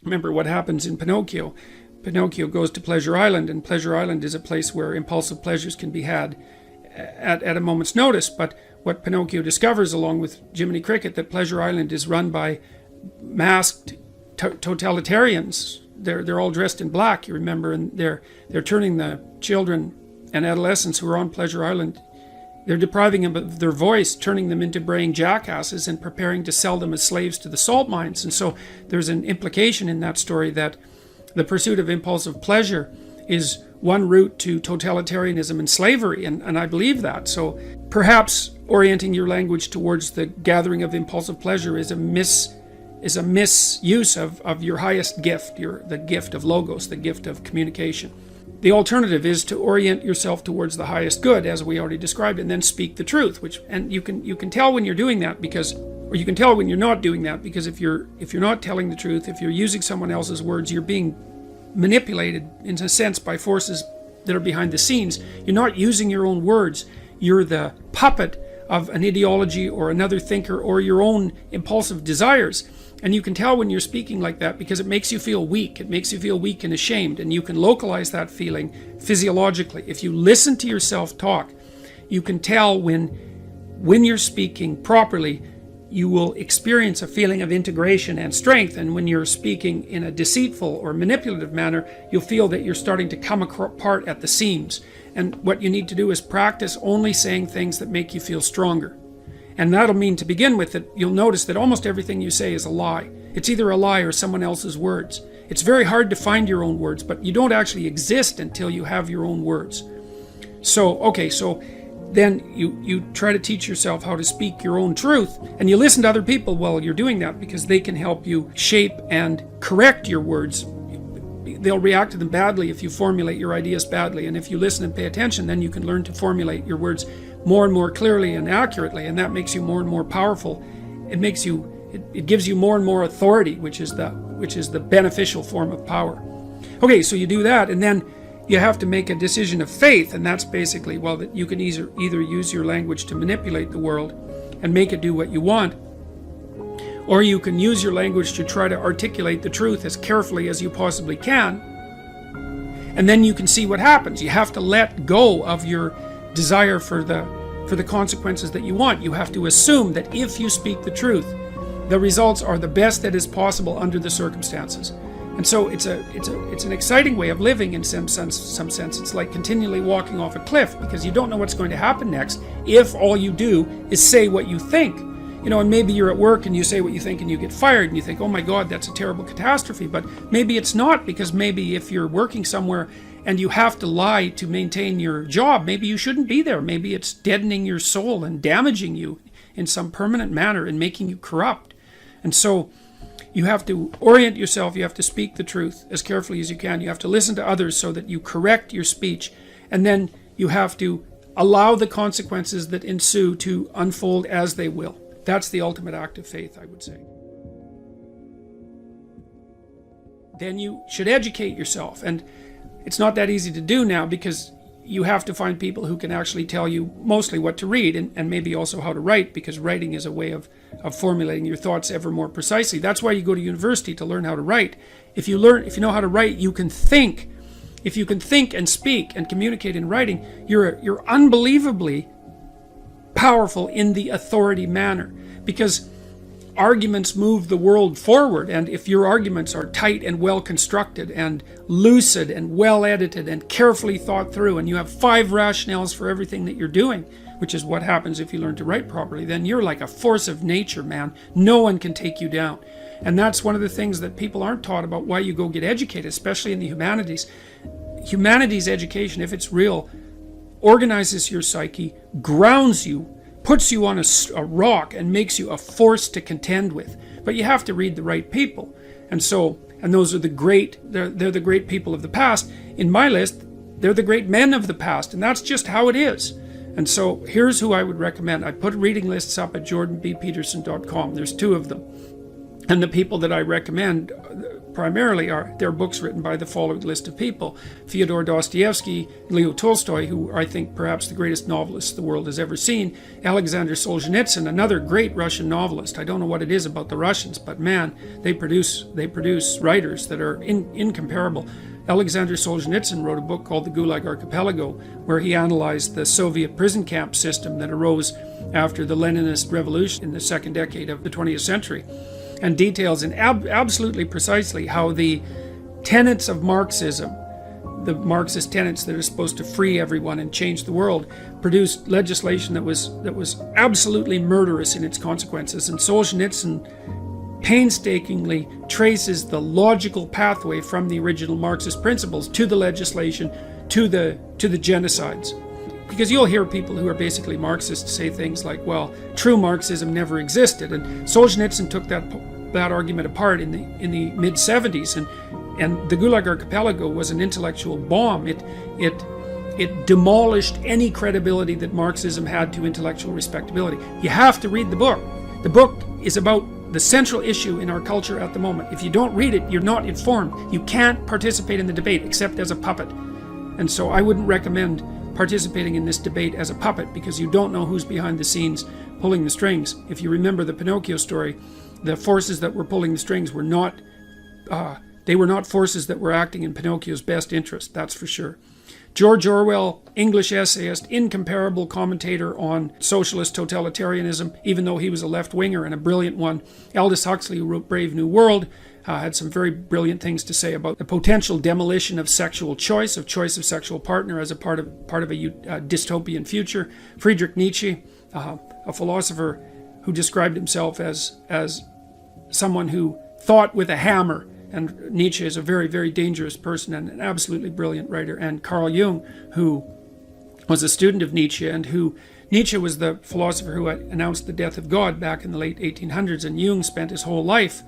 Remember what happens in Pinocchio. Pinocchio goes to Pleasure Island, and Pleasure Island is a place where impulsive pleasures can be had at a moment's notice. But what Pinocchio discovers, along with Jiminy Cricket, that Pleasure Island is run by masked totalitarians. They're all dressed in black, you remember, and they're turning the children and adolescents who are on Pleasure Island, they're depriving them of their voice, turning them into braying jackasses, and preparing to sell them as slaves to the salt mines. And so there's an implication in that story that the pursuit of impulsive pleasure is one route to totalitarianism and slavery, and I believe that. So perhaps orienting your language towards the gathering of impulsive pleasure is a misuse of your highest gift, the gift of logos, the gift of communication. The alternative is to orient yourself towards the highest good, as we already described, and then speak the truth. And you can tell when you're doing that, or you can tell when you're not doing that, because if you're not telling the truth, if you're using someone else's words, you're being manipulated in a sense by forces that are behind the scenes. You're not using your own words. You're the puppet of an ideology or another thinker or your own impulsive desires. And you can tell when you're speaking like that because it makes you feel weak. It makes you feel weak and ashamed, and you can localize that feeling physiologically. If you listen to yourself talk, you can tell when you're speaking properly, you will experience a feeling of integration and strength. And when you're speaking in a deceitful or manipulative manner, you'll feel that you're starting to come apart at the seams. And what you need to do is practice only saying things that make you feel stronger. And that'll mean, to begin with, that you'll notice that almost everything you say is a lie. It's either a lie or someone else's words. It's very hard to find your own words, but you don't actually exist until you have your own words. So then you try to teach yourself how to speak your own truth, and you listen to other people while you're doing that, because they can help you shape and correct your words. They'll react to them badly if you formulate your ideas badly, and if you listen and pay attention, then you can learn to formulate your words more and more clearly and accurately, and that makes you more and more powerful. It gives you more and more authority, which is the beneficial form of power. Okay, so you do that, and then you have to make a decision of faith, and that's basically, well, that you can either use your language to manipulate the world and make it do what you want, or you can use your language to try to articulate the truth as carefully as you possibly can, and then you can see what happens. You have to let go of your desire for the consequences that you want. You have to assume that if you speak the truth, the results are the best that is possible under the circumstances. And so it's an exciting way of living in some sense. It's like continually walking off a cliff, because you don't know what's going to happen next if all you do is say what you think. And maybe you're at work and you say what you think and you get fired, and you think, oh my God, that's a terrible catastrophe. But maybe it's not, because maybe if you're working somewhere and you have to lie to maintain your job, maybe you shouldn't be there. Maybe it's deadening your soul and damaging you in some permanent manner and making you corrupt. And so you have to orient yourself. You have to speak the truth as carefully as you can. You have to listen to others so that you correct your speech. And then you have to allow the consequences that ensue to unfold as they will. That's the ultimate act of faith, I would say. Then you should educate yourself. And it's not that easy to do now, because you have to find people who can actually tell you mostly what to read, and maybe also how to write, because writing is a way of formulating your thoughts ever more precisely. That's why you go to university, to learn how to write. If you know how to write, you can think. If you can think and speak and communicate in writing, you're unbelievably powerful in the authority manner, because arguments move the world forward. And if your arguments are tight and well constructed and lucid and well edited and carefully thought through, and you have 5 rationales for everything that you're doing, which is what happens if you learn to write properly, then you're like a force of nature, man. No one can take you down. And that's one of the things that people aren't taught about why you go get educated, especially in the humanities. Humanities education, if it's real, organizes your psyche, grounds you, puts you on a rock, and makes you a force to contend with. But you have to read the right people. And those are the great, they're the great people of the past. In my list, they're the great men of the past, and that's just how it is. And so here's who I would recommend. I put reading lists up at jordanbpeterson.com. There's 2 of them. And the people that I recommend primarily are their books written by the following list of people: Fyodor Dostoevsky, Leo Tolstoy, who I think perhaps the greatest novelist the world has ever seen, Alexander Solzhenitsyn, another great Russian novelist. I don't know what it is about the Russians, but man, they produce writers that are incomparable. Alexander Solzhenitsyn wrote a book called The Gulag Archipelago, where he analyzed the Soviet prison camp system that arose after the Leninist revolution in the second decade of the 20th century, and details in absolutely precisely how the tenets of Marxism, the Marxist tenets that are supposed to free everyone and change the world, produced legislation that was absolutely murderous in its consequences. And Solzhenitsyn painstakingly traces the logical pathway from the original Marxist principles to the legislation, to the genocides. Because you'll hear people who are basically Marxists say things like, well, true Marxism never existed. And Solzhenitsyn took that argument apart in the mid-70s, and the Gulag Archipelago was an intellectual bomb. It demolished any credibility that Marxism had to intellectual respectability. You have to read the book. The book is about the central issue in our culture at the moment. If you don't read it, you're not informed. You can't participate in the debate except as a puppet. And so I wouldn't recommend participating in this debate as a puppet, because you don't know who's behind the scenes pulling the strings. If you remember the Pinocchio story, the forces that were pulling the strings were not forces that were acting in Pinocchio's best interest, that's for sure. George Orwell, English essayist, incomparable commentator on socialist totalitarianism, even though he was a left-winger and a brilliant one. Aldous Huxley, who wrote Brave New World, had some very brilliant things to say about the potential demolition of sexual choice of sexual partner as a part of a dystopian future. Friedrich Nietzsche, a philosopher who described himself as someone who thought with a hammer. And Nietzsche is a very, very dangerous person and an absolutely brilliant writer. And Carl Jung, who was a student of Nietzsche, and Nietzsche was the philosopher who had announced the death of God back in the late 1800s, and Jung spent his whole life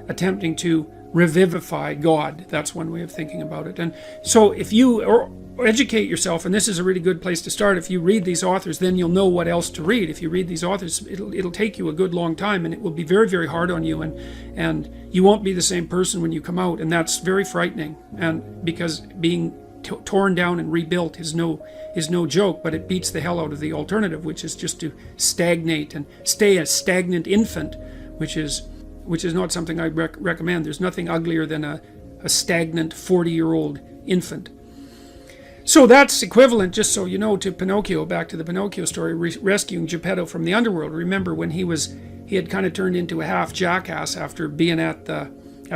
attempting to revivify God. That's one way of thinking about it. And so if you educate yourself, and this is a really good place to start, if you read these authors, then you'll know what else to read. If you read these authors, it'll take you a good long time, and it will be very, very hard on you, and you won't be the same person when you come out, and that's very frightening. And because being torn down and rebuilt is no joke, but it beats the hell out of the alternative, which is just to stagnate and stay a stagnant infant, which is not something I recommend. There's nothing uglier than a stagnant 40-year-old infant. So that's equivalent, just so you know, to Pinocchio. Back to the Pinocchio story, rescuing Geppetto from the underworld. Remember when he had kind of turned into a half jackass after being at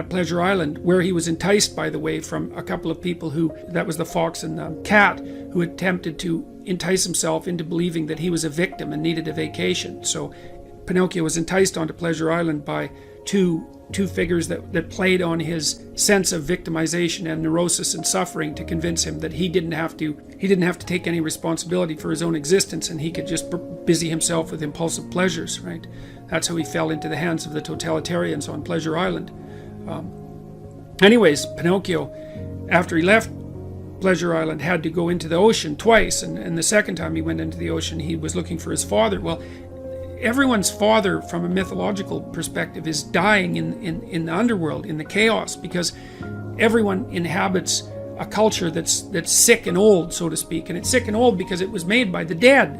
Pleasure Island, where he was enticed, by the way, from a couple of people that was the fox and the cat, who attempted to entice himself into believing that he was a victim and needed a vacation. So Pinocchio was enticed onto Pleasure Island by two figures that played on his sense of victimization and neurosis and suffering to convince him that he didn't have to take any responsibility for his own existence, and he could just busy himself with impulsive pleasures, right? That's how he fell into the hands of the totalitarians on Pleasure Island. Anyways, Pinocchio, after he left Pleasure Island, had to go into the ocean twice, and the second time he went into the ocean, he was looking for his father. Well, everyone's father, from a mythological perspective, is dying in the underworld, in the chaos, because everyone inhabits a culture that's sick and old, so to speak. And it's sick and old because it was made by the dead,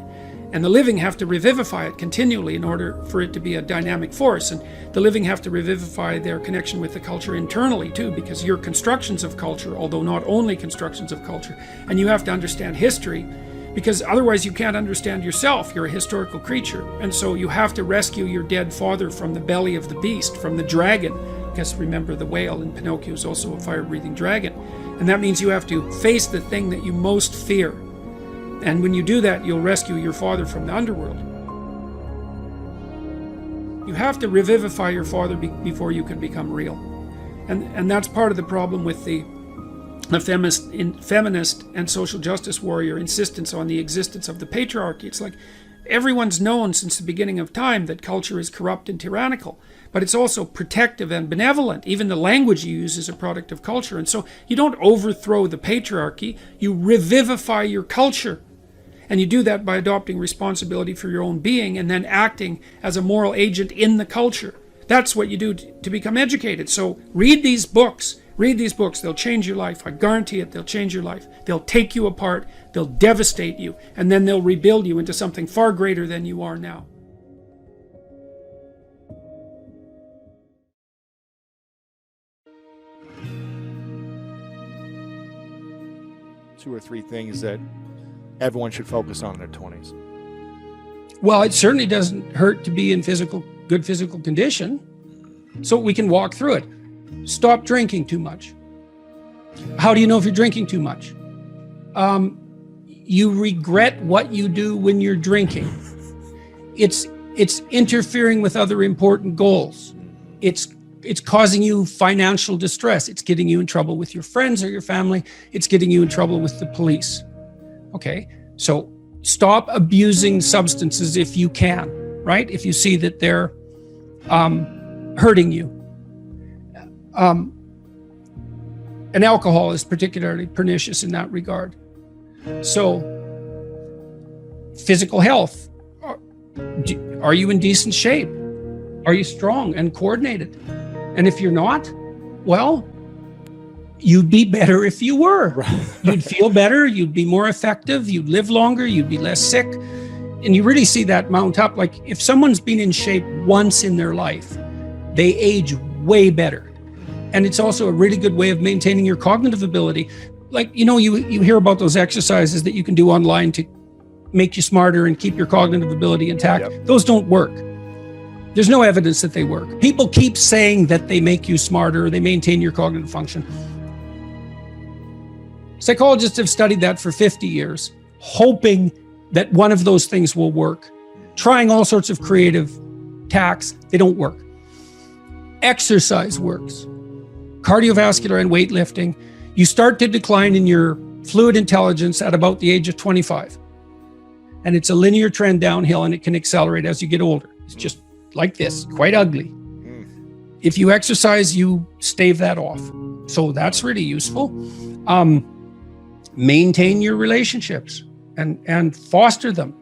and the living have to revivify it continually in order for it to be a dynamic force. And the living have to revivify their connection with the culture internally too, because you're constructions of culture, although not only constructions of culture. And you have to understand history, because otherwise you can't understand yourself. You're a historical creature. And so you have to rescue your dead father from the belly of the beast, from the dragon. Because remember, the whale in Pinocchio is also a fire-breathing dragon. And that means you have to face the thing that you most fear. And when you do that, you'll rescue your father from the underworld. You have to revivify your father before you can become real. And that's part of the problem with the feminist and social justice warrior insistence on the existence of the patriarchy. It's like everyone's known since the beginning of time that culture is corrupt and tyrannical, but it's also protective and benevolent. Even the language you use is a product of culture. And so you don't overthrow the patriarchy, you revivify your culture. And you do that by adopting responsibility for your own being and then acting as a moral agent in the culture. That's what you do to become educated. So read these books. Read these books. They'll change your life. I guarantee it. They'll change your life. They'll take you apart. They'll devastate you. And then they'll rebuild you into something far greater than you are now. Two or three things that everyone should focus on in their 20s. Well, it certainly doesn't hurt to be in good physical condition, so we can walk through it. Stop drinking too much. How do you know if you're drinking too much? You regret what you do when you're drinking. It's interfering with other important goals. It's causing you financial distress. It's getting you in trouble with your friends or your family. It's getting you in trouble with the police. Okay, so stop abusing substances if you can, right? If you see that they're hurting you. And alcohol is particularly pernicious in that regard. So, physical health. Are you in decent shape? Are you strong and coordinated? And if you're not, well, you'd be better if you were. You'd feel better, you'd be more effective, you'd live longer, you'd be less sick. And you really see that mount up. Like if someone's been in shape once in their life, they age way better. And it's also a really good way of maintaining your cognitive ability. Like, you hear about those exercises that you can do online to make you smarter and keep your cognitive ability intact. Yep. Those don't work. There's no evidence that they work. People keep saying that they make you smarter, they maintain your cognitive function. Psychologists have studied that for 50 years, hoping that one of those things will work. Trying all sorts of creative tacks, they don't work. Exercise works. Cardiovascular and weightlifting, you start to decline in your fluid intelligence at about the age of 25. And it's a linear trend downhill, and it can accelerate as you get older. It's just like this, quite ugly. If you exercise, you stave that off. So that's really useful. Maintain your relationships and foster them.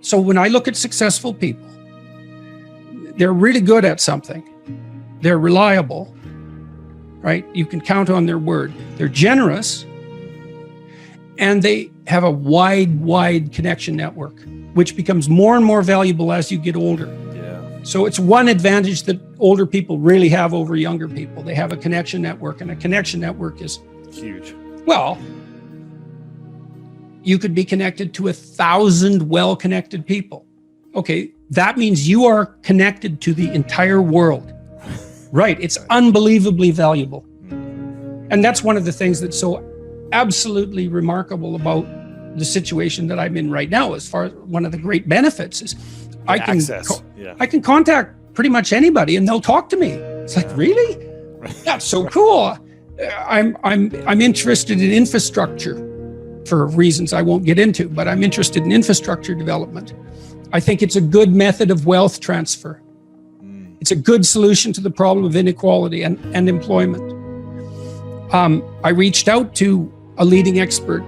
So when I look at successful people, they're really good at something. They're reliable, right? You can count on their word. They're generous, and they have a wide connection network, which becomes more and more valuable as you get older. Yeah. So it's one advantage that older people really have over younger people. They have a connection network, and a connection network is huge. Well, you could be connected to 1,000 well-connected people. Okay, that means you are connected to the entire world. Right, it's unbelievably valuable. And that's one of the things that's so absolutely remarkable about the situation that I'm in right now. As far as one of the great benefits is I can contact pretty much anybody and they'll talk to me. It's like, really? That's so cool. I'm interested in infrastructure for reasons I won't get into, but I'm interested in infrastructure development. I think it's a good method of wealth transfer. It's a good solution to the problem of inequality and employment. I reached out to a leading expert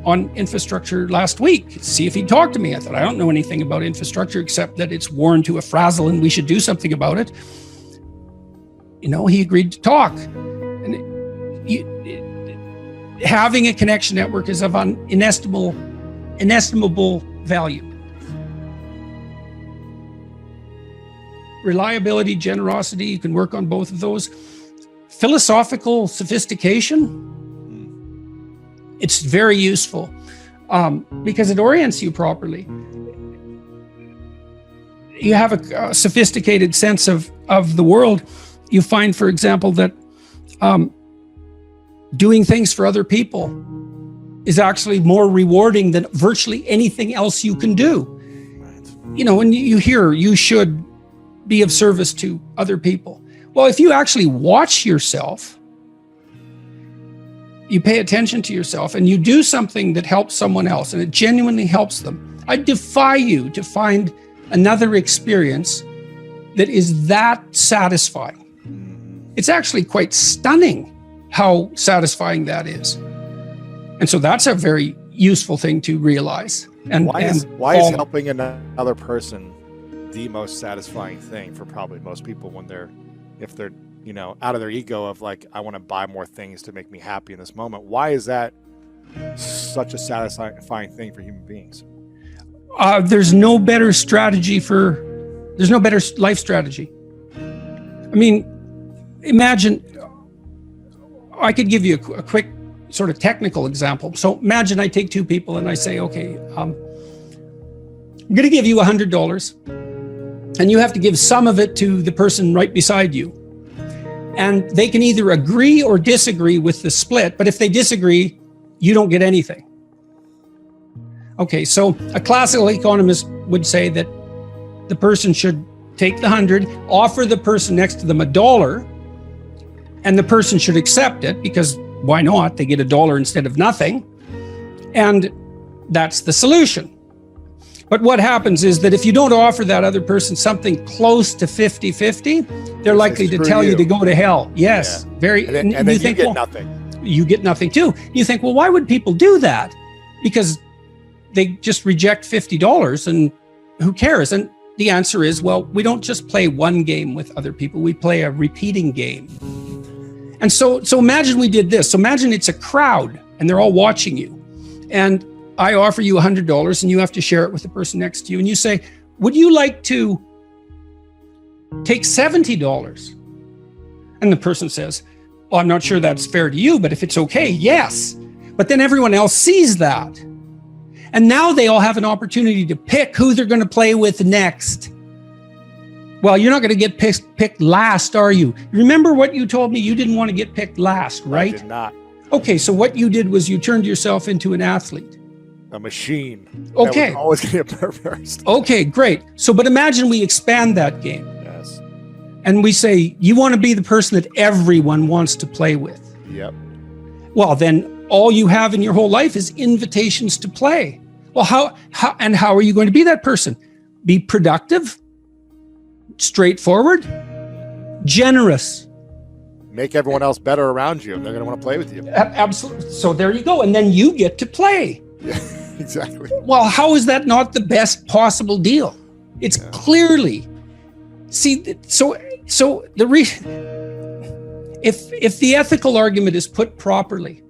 on infrastructure last week to see if he'd talk to me. I thought, I don't know anything about infrastructure except that it's worn to a frazzle and we should do something about it. He agreed to talk. And having a connection network is of inestimable value. Reliability, generosity, you can work on both of those. Philosophical sophistication, it's very useful because it orients you properly. You have a sophisticated sense of the world. You find, for example, that doing things for other people is actually more rewarding than virtually anything else you can do. When you hear you should be of service to other people. Well, if you actually watch yourself, you pay attention to yourself and you do something that helps someone else and it genuinely helps them, I defy you to find another experience that is that satisfying. It's actually quite stunning how satisfying that is. And so that's a very useful thing to realize. And why is helping another person the most satisfying thing for probably most people when if they're, out of their ego of like, I want to buy more things to make me happy in this moment. Why is that such a satisfying thing for human beings? There's no better life strategy. I mean, imagine, I could give you a quick sort of technical example. So imagine I take two people and I say, okay, I'm going to give you $100 and you have to give some of it to the person right beside you. And they can either agree or disagree with the split, but if they disagree, you don't get anything. Okay, so a classical economist would say that the person should take the 100, offer the person next to them $1, and the person should accept it because why not? They get $1 instead of nothing. And that's the solution. But what happens is that if you don't offer that other person something close to 50-50, they're likely to tell you to go to hell. Yes, yeah. very. And then you think, get nothing. You get nothing too. You think, well, why would people do that? Because they just reject $50 and who cares? And the answer is, well, we don't just play one game with other people. We play a repeating game. And so imagine we did this. So imagine it's a crowd and they're all watching you. And I offer you $100 and you have to share it with the person next to you. And you say, would you like to take $70? And the person says, well, I'm not sure that's fair to you, but if it's okay, yes. But then everyone else sees that. And now they all have an opportunity to pick who they're going to play with next. Well, you're not going to get picked last, are you? Remember what you told me? You didn't want to get picked last, right? I did not. Okay, so what you did was you turned yourself into an athlete. A machine. Okay. That was always going to get first. Okay, great. So, but imagine we expand that game. Yes. And we say, you want to be the person that everyone wants to play with. Yep. Well, then all you have in your whole life is invitations to play. Well, how are you going to be that person? Be productive, straightforward, generous. Make everyone else better around you. They're going to want to play with you. Absolutely. So there you go. And then you get to play. Yeah, exactly. Well, how is that not the best possible deal? It's clearly, see, so the if the ethical argument is put properly,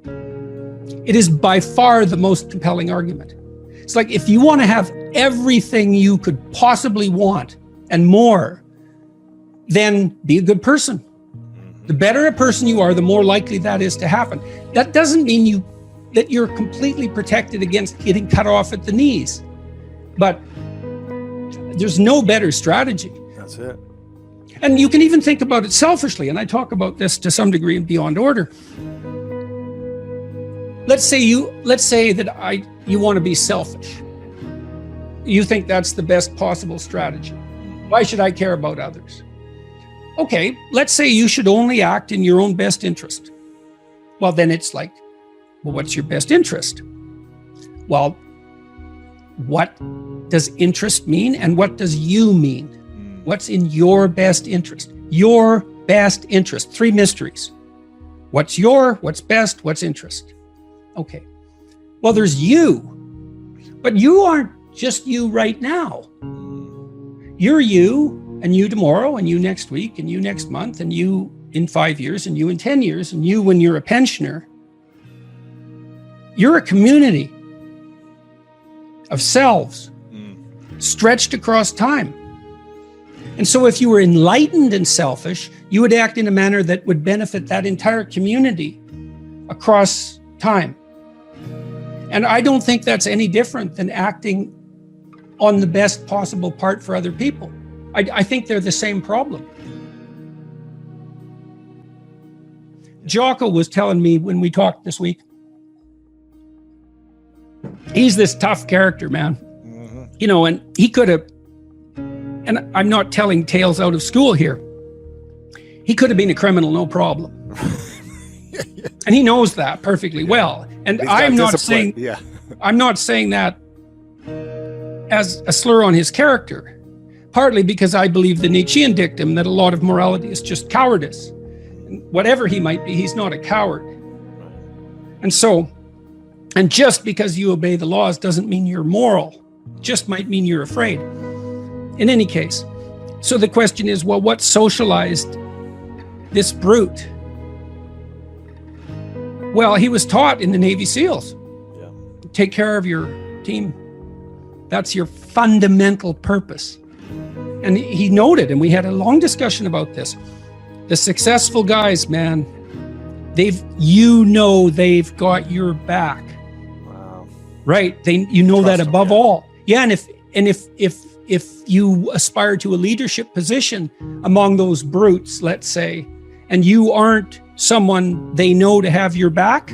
it is by far the most compelling argument. It's like, if you want to have everything you could possibly want and more, then be a good person. The better a person you are, the more likely that is to happen. That doesn't mean that you're completely protected against getting cut off at the knees. But there's no better strategy. That's it. And you can even think about it selfishly. And I talk about this to some degree in Beyond Order. Let's say that you want to be selfish. You think that's the best possible strategy. Why should I care about others? Okay, let's say you should only act in your own best interest. Well, then it's like, well, what's your best interest? Well, what does interest mean and what does you mean? What's in your best interest? Your best interest. 3 mysteries. What's best, what's interest? Okay. Well, there's you, but you aren't just you right now. You're you, and you tomorrow, and you next week, and you next month, and you in 5 years, and you in 10 years, and you when you're a pensioner. You're a community of selves stretched across time. And so if you were enlightened and selfish, you would act in a manner that would benefit that entire community across time. And I don't think that's any different than acting on the best possible part for other people. I think they're the same problem. Jocko was telling me when we talked this week, he's this tough character, man. You know, and he could have, and I'm not telling tales out of school here, he could have been a criminal, no problem. And he knows that perfectly well. And I'm not saying that as a slur on his character, partly because I believe the Nietzschean dictum that a lot of morality is just cowardice. And whatever he might be, he's not a coward. And just because you obey the laws doesn't mean you're moral. It just might mean you're afraid. In any case, so the question is, well, what socialized this brute? Well, he was taught in the Navy SEALs. Yeah. Take care of your team. That's your fundamental purpose. And he noted, and we had a long discussion about this, the successful guys, man, they've got your back. Wow. Right? You know that above all. Yeah, and if you aspire to a leadership position among those brutes, let's say, and you aren't someone they know to have your back,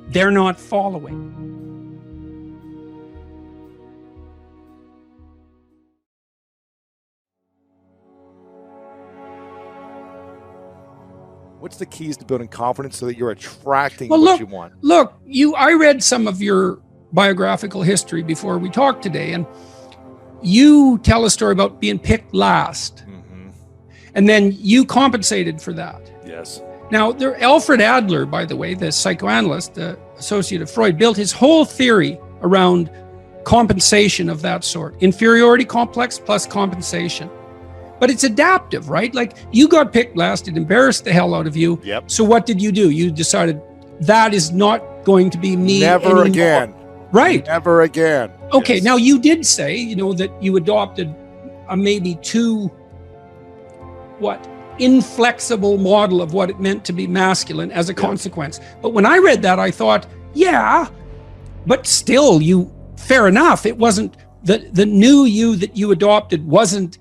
they're not following. What's the keys to building confidence so that you're attracting what you want? Look, I read some of your biographical history before we talked today, and you tell a story about being picked last. Mm-hmm. And then you compensated for that. Yes. Now, Alfred Adler, by the way, the psychoanalyst, the associate of Freud, built his whole theory around compensation of that sort. Inferiority complex plus compensation. But it's adaptive, right? Like, you got picked last, it embarrassed the hell out of you. Yep. So what did? You decided that is not going to be me Never anymore. again. Right. Never again. Okay, Yes. now you did say, that you adopted a maybe too, inflexible model of what it meant to be masculine as a consequence. But when I read that, I thought, yeah, but still, fair enough. It wasn't, the new you that you adopted wasn't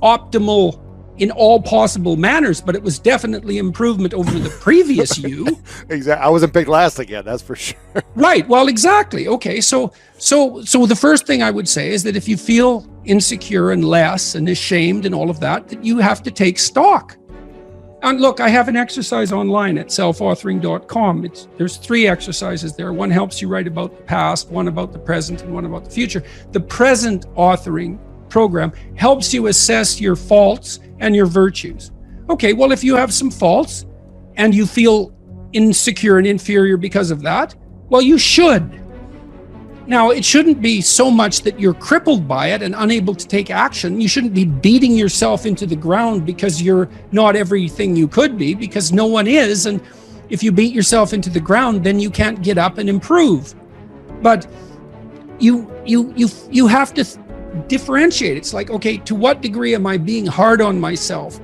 optimal in all possible manners, but it was definitely improvement over the previous you. Exactly. I wasn't picked last again, that's for sure. Right. Well, exactly. Okay. So the first thing I would say is that if you feel insecure and less and ashamed and all of that you have to take stock. And look, I have an exercise online at selfauthoring.com. There's 3 exercises there. One helps you write about the past, one about the present, and one about the future. The present authoring program helps you assess your faults and your virtues. Okay, well, if you have some faults and you feel insecure and inferior because of that, well, you should. Now, it shouldn't be so much that you're crippled by it and unable to take action. You shouldn't be beating yourself into the ground because you're not everything you could be, because no one is. And if you beat yourself into the ground, then you can't get up and improve. But you have to differentiate. It's like, okay, to what degree am I being hard on myself,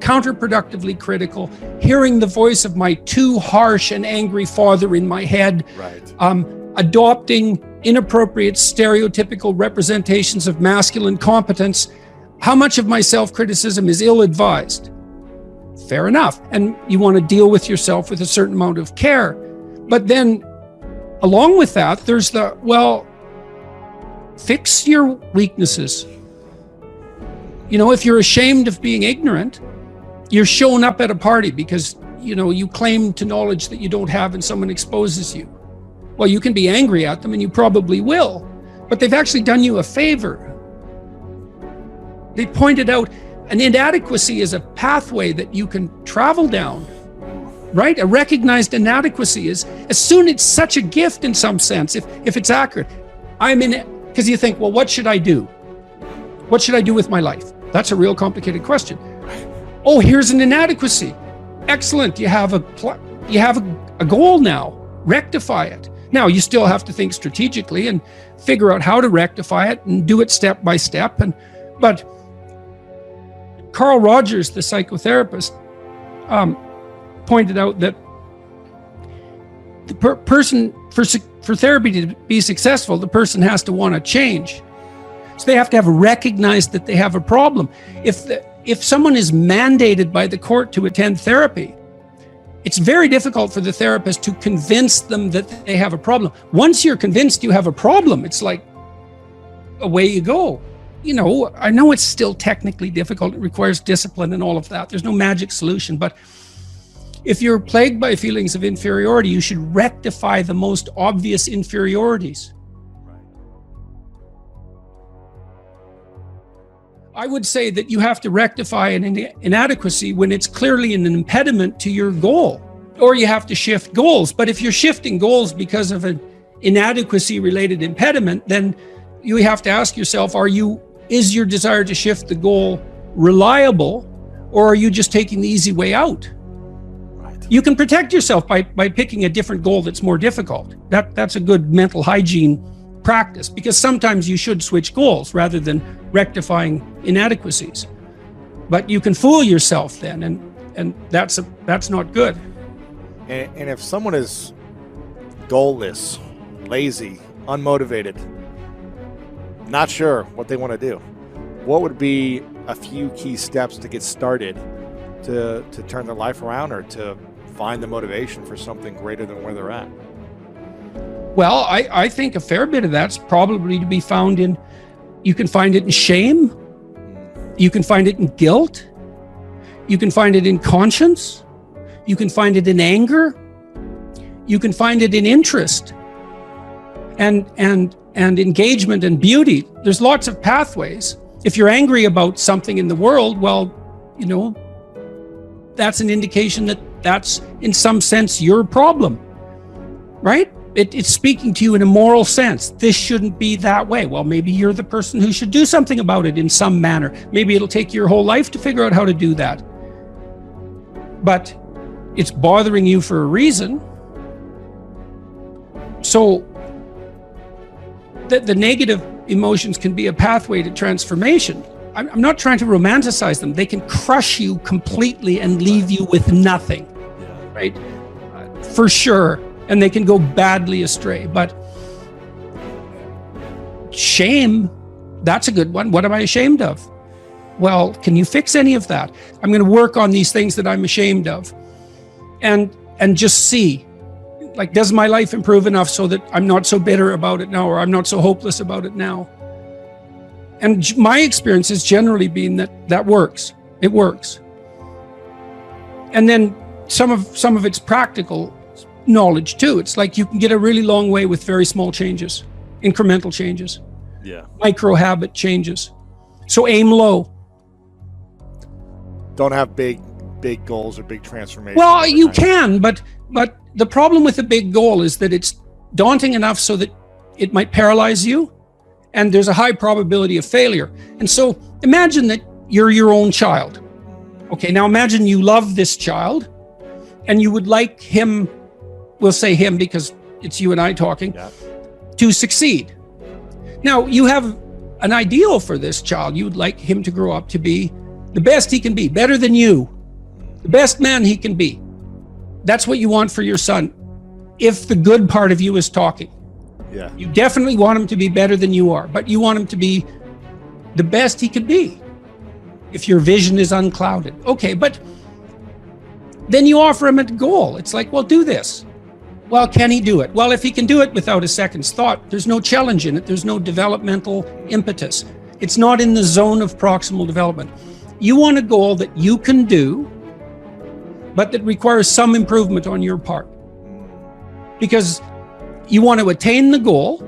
counterproductively critical, hearing the voice of my too harsh and angry father in my head, Right. Adopting inappropriate stereotypical representations of masculine competence? How much of my self-criticism is ill-advised? Fair enough. And you want to deal with yourself with a certain amount of care. But then along with that, there's fix your weaknesses. If you're ashamed of being ignorant, you're showing up at a party because, you claim to knowledge that you don't have and someone exposes you. Well, you can be angry at them, and you probably will, but they've actually done you a favor. They pointed out an inadequacy is a pathway that you can travel down, right? A recognized inadequacy is, it's such a gift in some sense, if it's accurate. I'm in it, because you think, well, what should I do? What should I do with my life? That's a real complicated question. Oh, here's an inadequacy. Excellent, you have a goal now. Rectify it. Now, you still have to think strategically and figure out how to rectify it and do it step by step. But Carl Rogers, the psychotherapist, pointed out that the person, for therapy to be successful, the person has to want to change. So they have to have recognized that they have a problem. If someone is mandated by the court to attend therapy, it's very difficult for the therapist to convince them that they have a problem. Once you're convinced you have a problem, it's like, away you go. I know it's still technically difficult. It requires discipline and all of that. There's no magic solution. But if you're plagued by feelings of inferiority, you should rectify the most obvious inferiorities. I would say that you have to rectify an inadequacy when it's clearly an impediment to your goal, or you have to shift goals. But if you're shifting goals because of an inadequacy related impediment, then you have to ask yourself, are you is your desire to shift the goal reliable, or are you just taking the easy way out? Right. You can protect yourself by picking a different goal that's more difficult. That's a good mental hygiene practice, because sometimes you should switch goals rather than rectifying inadequacies. But you can fool yourself then, and that's not good. And if someone is goalless, lazy, unmotivated, not sure what they want to do, what would be a few key steps to get started to turn their life around, or to find the motivation for something greater than where they're at? Well, I think a fair bit of that's probably to be found in, you can find it in shame, you can find it in guilt, you can find it in conscience, you can find it in anger, you can find it in interest and engagement and beauty. There's lots of pathways. If you're angry about something in the world, well, that's an indication that that's in some sense your problem, right? It's speaking to you in a moral sense. This shouldn't be that way. Well, maybe you're the person who should do something about it in some manner. Maybe it'll take your whole life to figure out how to do that. But it's bothering you for a reason. So the negative emotions can be a pathway to transformation. I'm not trying to romanticize them. They can crush you completely and leave you with nothing, right? For sure. And they can go badly astray. But shame, that's a good one. What am I ashamed of? Well, can you fix any of that? I'm going to work on these things that I'm ashamed of, and just see, like, does my life improve enough so that I'm not so bitter about it now, or I'm not so hopeless about it now? And my experience has generally been that works. It works. And then some of it's practical knowledge too. It's like you can get a really long way with very small changes, incremental changes, micro habit changes. So aim low. Don't have big goals or big transformations. Well, you can, but the problem with a big goal is that it's daunting enough so that it might paralyze you, and there's a high probability of failure. And so imagine that you're your own child. Okay, now imagine you love this child and you would like him, we'll say him because it's you and I talking, to succeed. Now you have an ideal for this child. You would like him to grow up to be the best he can be, better than you, the best man he can be. That's what you want for your son, if the good part of you is talking. Yeah. You definitely want him to be better than you are, but you want him to be the best he could be if your vision is unclouded. Okay, but then you offer him a goal. It's like, well, do this. Well, can he do it? Well, if he can do it without a second's thought, there's no challenge in it. There's no developmental impetus. It's not in the zone of proximal development. You want a goal that you can do, but that requires some improvement on your part. Because you want to attain the goal,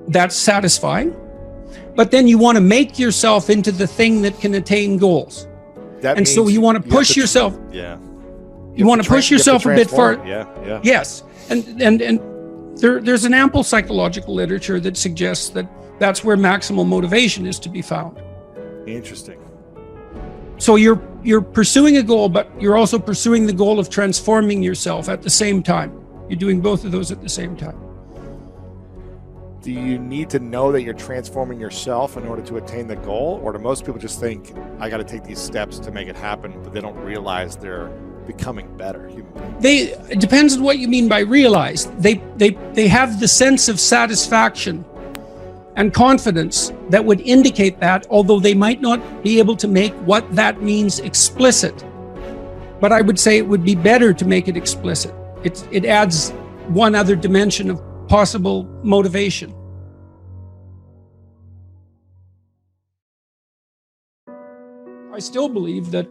that's satisfying, but then you want to make yourself into the thing that can attain goals. And so you want to push yourself. Yeah. You want to push yourself a bit far. Yeah. Yes. And there's an ample psychological literature that suggests that that's where maximal motivation is to be found. Interesting. So you're pursuing a goal, but you're also pursuing the goal of transforming yourself at the same time. You're doing both of those at the same time. Do you need to know that you're transforming yourself in order to attain the goal? Or do most people just think, I got to take these steps to make it happen, but they don't realize they're becoming better human beings? It depends on what you mean by realize. They have the sense of satisfaction and confidence that would indicate that, although they might not be able to make what that means explicit. But I would say it would be better to make it explicit. It adds one other dimension of possible motivation. I still believe that,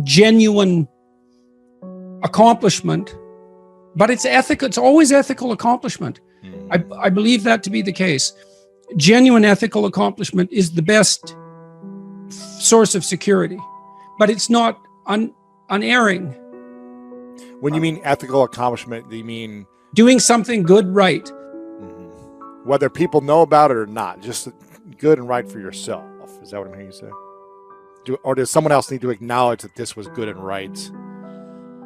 genuine accomplishment, but it's ethical. It's always ethical accomplishment. I believe that to be the case. Genuine ethical accomplishment is the best source of security, but it's not unerring. When you mean ethical accomplishment, do you mean doing something good right? Whether people know about it or not, just good and right for yourself? Is that what I'm hearing you say? Or does someone else need to acknowledge that this was good and right?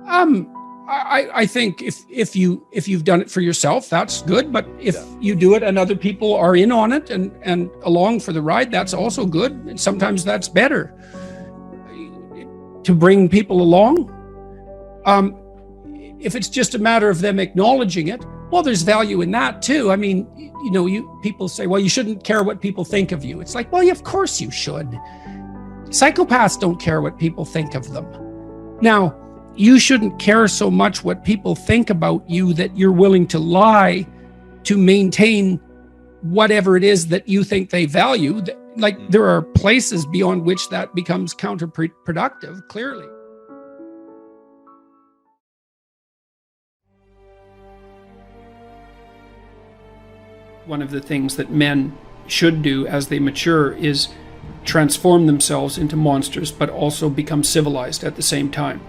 I think if you've done it for yourself, that's good. But if you do it and other people are in on it and along for the ride, that's also good. And sometimes that's better to bring people along. If it's just a matter of them acknowledging it, well, there's value in that too. I mean, people say, well, you shouldn't care what people think of you. It's like, well, of course you should. Psychopaths don't care what people think of them. Now, you shouldn't care so much what people think about you that you're willing to lie to maintain whatever it is that you think they value. Like, there are places beyond which that becomes counterproductive, clearly. One of the things that men should do as they mature is transform themselves into monsters, but also become civilized at the same time.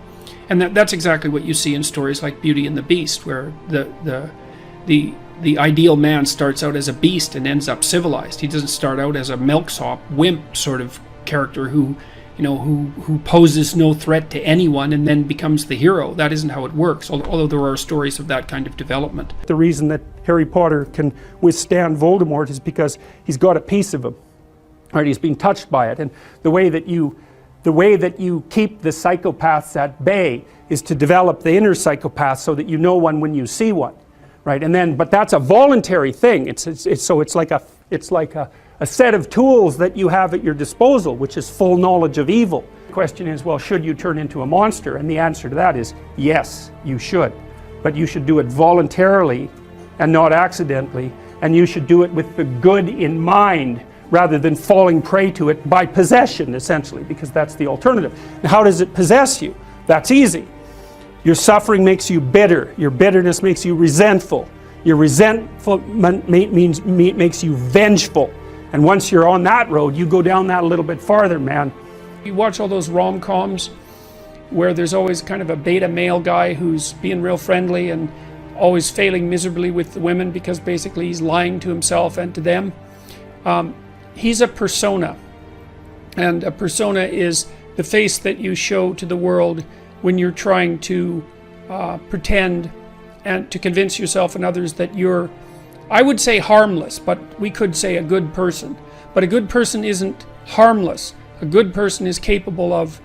And that's exactly what you see in stories like Beauty and the Beast, where the ideal man starts out as a beast and ends up civilized. He doesn't start out as a milksop, wimp sort of character who poses no threat to anyone and then becomes the hero. That isn't how it works, although there are stories of that kind of development. The reason that Harry Potter can withstand Voldemort is because he's got a piece of him, right? He's being touched by it, and the way that you keep the psychopaths at bay is to develop the inner psychopath so that you know one when you see one, right? And then, but that's a voluntary thing. It's like a set of tools that you have at your disposal, which is full knowledge of evil. The question is, well, should you turn into a monster? And the answer to that is yes, you should. But you should do it voluntarily and not accidentally, and you should do it with the good in mind rather than falling prey to it by possession, essentially, because that's the alternative. Now, how does it possess you? That's easy. Your suffering makes you bitter. Your bitterness makes you resentful. Your resentment makes you vengeful. And once you're on that road, you go down that a little bit farther, man. You watch all those rom-coms where there's always kind of a beta male guy who's being real friendly and always failing miserably with the women because basically he's lying to himself and to them. He's a persona. And a persona is the face that you show to the world when you're trying to pretend and to convince yourself and others that you're, I would say, harmless, but we could say a good person. But a good person isn't harmless. A good person is capable of,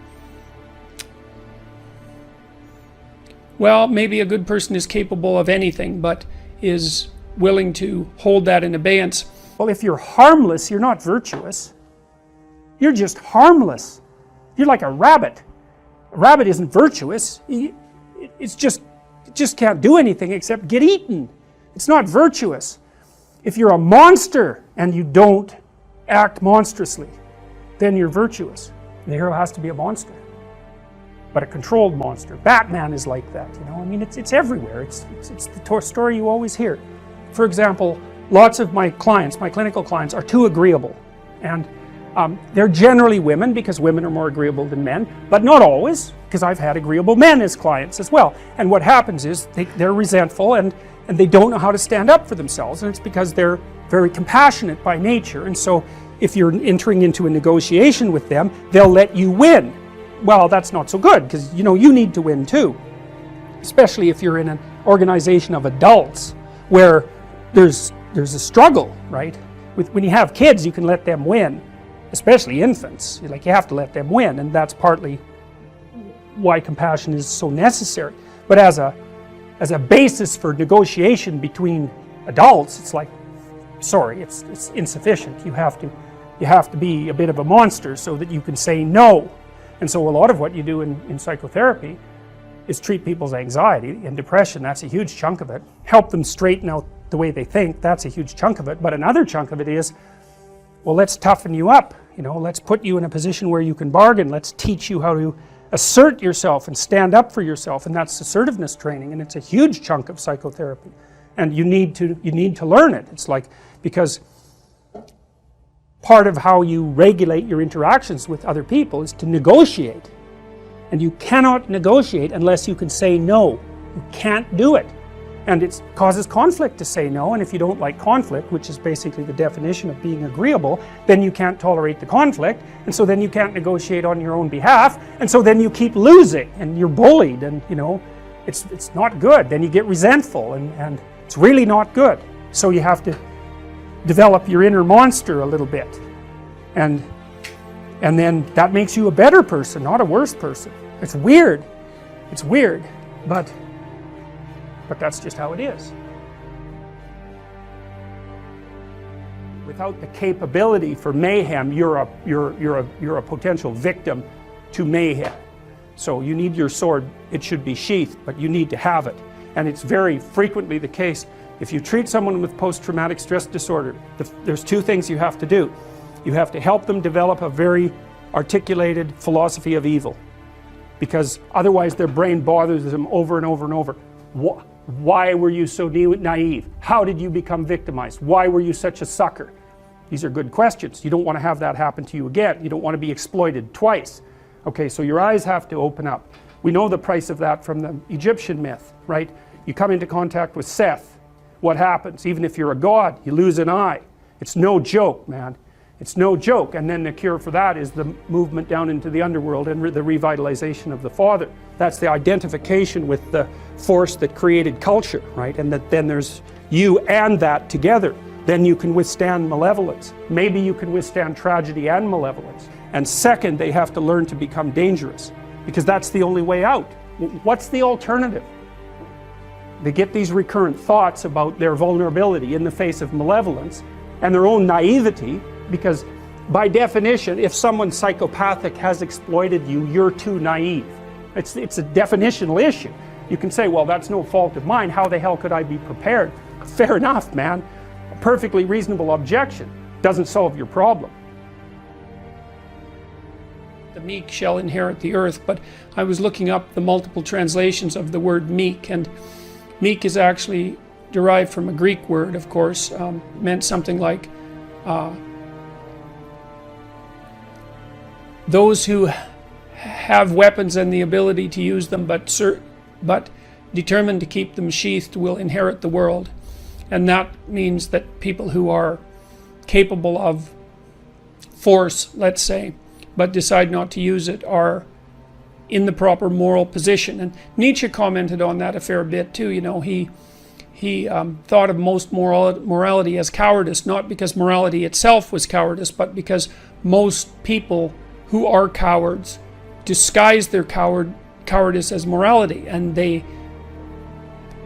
well, maybe a good person is capable of anything, but is willing to hold that in abeyance. Well, if you're harmless, you're not virtuous. You're just harmless. You're like a rabbit. A rabbit isn't virtuous. It just can't do anything except get eaten. It's not virtuous. If you're a monster and you don't act monstrously, then you're virtuous. The hero has to be a monster, but a controlled monster. Batman is like that, you know. I mean, it's everywhere. It's the story you always hear. For example, lots of my clients, my clinical clients, are too agreeable, and they're generally women because women are more agreeable than men, but not always, because I've had agreeable men as clients as well. And what happens is they're resentful and they don't know how to stand up for themselves, and it's because they're very compassionate by nature. And so if you're entering into a negotiation with them, they'll let you win. Well, that's not so good, because you need to win too, especially if you're in an organization of adults where there's a struggle, right? When you have kids, you can let them win, especially infants. You have to let them win, and that's partly why compassion is so necessary. But as a basis for negotiation between adults, it's like, sorry, it's insufficient. You have to be a bit of a monster so that you can say no. And so a lot of what you do in psychotherapy is treat people's anxiety and depression. That's a huge chunk of it. Help them straighten out the way they think. That's a huge chunk of it. But another chunk of it is, well, let's toughen you up. Let's put you in a position where you can bargain. Let's teach you how to assert yourself and stand up for yourself. And that's assertiveness training. And it's a huge chunk of psychotherapy. And you need to learn it. It's like, because part of how you regulate your interactions with other people is to negotiate. And you cannot negotiate unless you can say no. You can't do it. And it causes conflict to say no, and if you don't like conflict, which is basically the definition of being agreeable, then you can't tolerate the conflict, and so then you can't negotiate on your own behalf, and so then you keep losing, and you're bullied, and you know, it's not good. Then you get resentful, and it's really not good. So you have to develop your inner monster a little bit, and then that makes you a better person, not a worse person. It's weird, but that's just how it is. Without the capability for mayhem, you're a potential victim to mayhem. So you need your sword. It should be sheathed, but you need to have it. And it's very frequently the case. If you treat someone with post-traumatic stress disorder, there's two things you have to do. You have to help them develop a very articulated philosophy of evil, because otherwise their brain bothers them over and over and over. Why were you so naive? How did you become victimized? Why were you such a sucker? These are good questions. You don't want to have that happen to you again. You don't want to be exploited twice. Okay, so your eyes have to open up. We know the price of that from the Egyptian myth, right? You come into contact with Seth. What happens? Even if you're a god, you lose an eye. It's no joke, man. It's no joke. And then the cure for that is the movement down into the underworld and the revitalization of the Father. That's the identification with the force that created culture, right? And that then there's you and that together. Then you can withstand malevolence. Maybe you can withstand tragedy and malevolence. And second, they have to learn to become dangerous, because that's the only way out. What's the alternative? They get these recurrent thoughts about their vulnerability in the face of malevolence and their own naivety, because by definition, if someone psychopathic has exploited you, you're too naive. It's a definitional issue. You can say, well, that's no fault of mine. How the hell could I be prepared? Fair enough, man. A perfectly reasonable objection doesn't solve your problem. The meek shall inherit the earth, but I was looking up the multiple translations of the word meek, and meek is actually derived from a Greek word, of course, meant something like those who have weapons and the ability to use them, but determined to keep them sheathed, will inherit the world. And that means that people who are capable of force, let's say, but decide not to use it, are in the proper moral position. And Nietzsche commented on that a fair bit too. You know, he thought of most morality as cowardice, not because morality itself was cowardice, but because most people who are cowards disguise their cowardice as morality, and they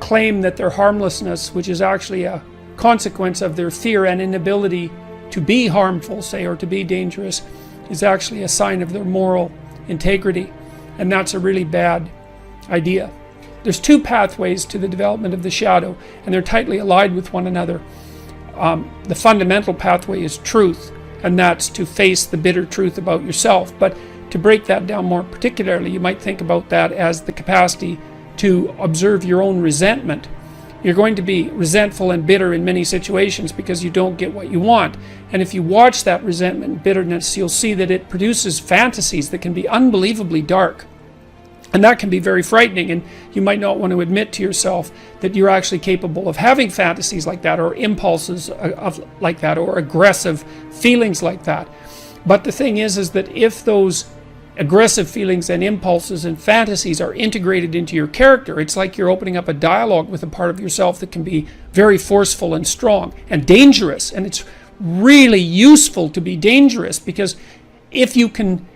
claim that their harmlessness, which is actually a consequence of their fear and inability to be harmful, say, or to be dangerous, is actually a sign of their moral integrity. And that's a really bad idea. There's two pathways to the development of the shadow, and they're tightly allied with one another. The fundamental pathway is truth, and that's to face the bitter truth about yourself. But to break that down more particularly, you might think about that as the capacity to observe your own resentment. You're going to be resentful and bitter in many situations because you don't get what you want. And if you watch that resentment and bitterness, you'll see that it produces fantasies that can be unbelievably dark. And that can be very frightening, and you might not want to admit to yourself that you're actually capable of having fantasies like that, or impulses like that, or aggressive feelings like that. But the thing is that if those aggressive feelings and impulses and fantasies are integrated into your character, it's like you're opening up a dialogue with a part of yourself that can be very forceful and strong and dangerous. And it's really useful to be dangerous, because if you can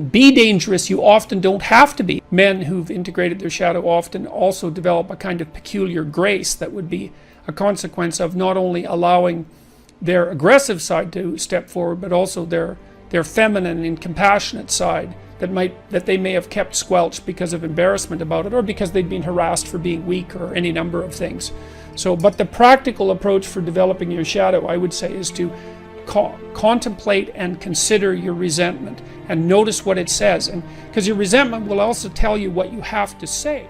be dangerous, you often don't have to be. Men who've integrated their shadow often also develop a kind of peculiar grace that would be a consequence of not only allowing their aggressive side to step forward, but also their feminine and compassionate side that they may have kept squelched because of embarrassment about it, or because they'd been harassed for being weak, or any number of things. But the practical approach for developing your shadow, I would say, is to contemplate and consider your resentment and notice what it says, and because your resentment will also tell you what you have to say.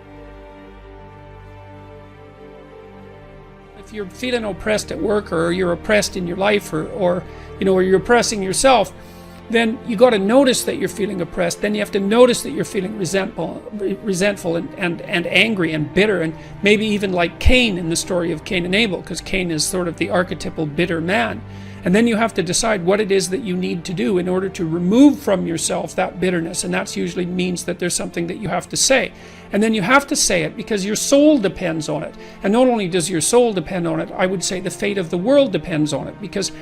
If you're feeling oppressed at work, or you're oppressed in your life, or you're oppressing yourself, then you got to notice that you're feeling oppressed. Then you have to notice that you're feeling resentful and angry and bitter, and maybe even like Cain in the story of Cain and Abel, because Cain is sort of the archetypal bitter man. And then you have to decide what it is that you need to do in order to remove from yourself that bitterness. And that usually means that there's something that you have to say. And then you have to say it because your soul depends on it. And not only does your soul depend on it, I would say the fate of the world depends on it. Because,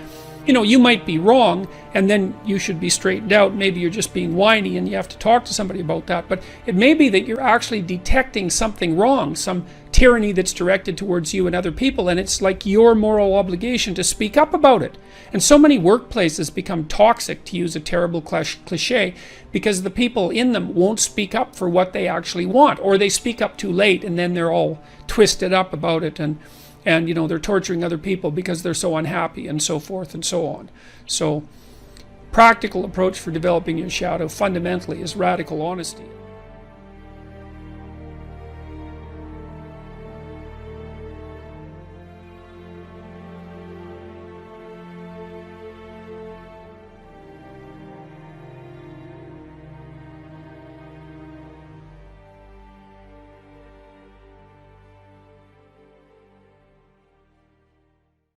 you know, you might be wrong and then you should be straightened out. Maybe you're just being whiny and you have to talk to somebody about that. But it may be that you're actually detecting something wrong, some tyranny that's directed towards you and other people, and it's like your moral obligation to speak up about it. And so many workplaces become toxic, to use a terrible cliche, because the people in them won't speak up for what they actually want, or they speak up too late and then they're all twisted up about it, and you know, they're torturing other people because they're so unhappy, and so forth and so on. So practical approach for developing your shadow fundamentally is radical honesty.